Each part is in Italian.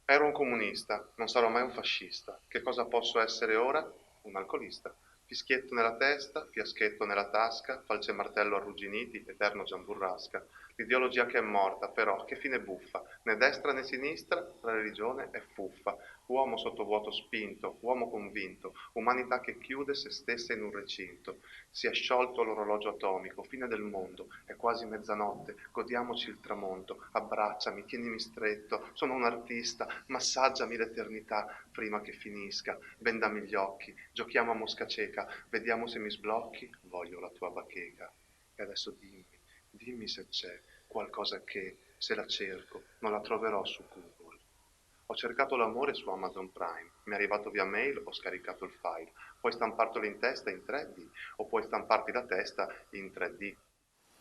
Ero un comunista, non sarò mai un fascista. Che cosa posso essere ora? Un alcolista. Fischietto nella testa, fiaschetto nella tasca, falce e martello arrugginiti, eterno Giamburrasca. L'ideologia che è morta, però, che fine buffa. Né destra né sinistra, la religione è fuffa. Uomo sottovuoto spinto, uomo convinto, umanità che chiude se stessa in un recinto. Si è sciolto l'orologio atomico, fine del mondo, è quasi mezzanotte, godiamoci il tramonto, abbracciami, tienimi stretto, sono un artista, massaggiami l'eternità prima che finisca, bendami gli occhi, giochiamo a mosca cieca, vediamo se mi sblocchi, voglio la tua bacheca. E adesso dimmi se c'è qualcosa che, se la cerco, non la troverò su Google. Ho cercato l'amore su Amazon Prime, mi è arrivato via mail, ho scaricato il file. Puoi stampartelo in testa in 3D o puoi stamparti la testa in 3D.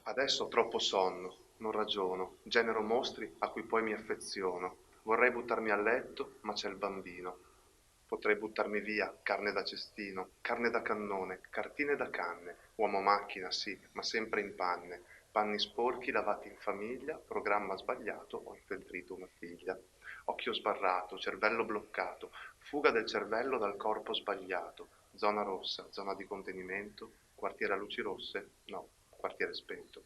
Adesso ho troppo sonno, non ragiono, genero mostri a cui poi mi affeziono. Vorrei buttarmi a letto, ma c'è il bambino. Potrei buttarmi via, carne da cestino, carne da cannone, cartine da canne, uomo macchina, sì, ma sempre in panne. Panni sporchi lavati in famiglia, programma sbagliato, ho infeltrito una figlia. Occhio sbarrato, cervello bloccato, fuga del cervello dal corpo sbagliato. Zona rossa, zona di contenimento, quartiere a luci rosse, no, quartiere spento.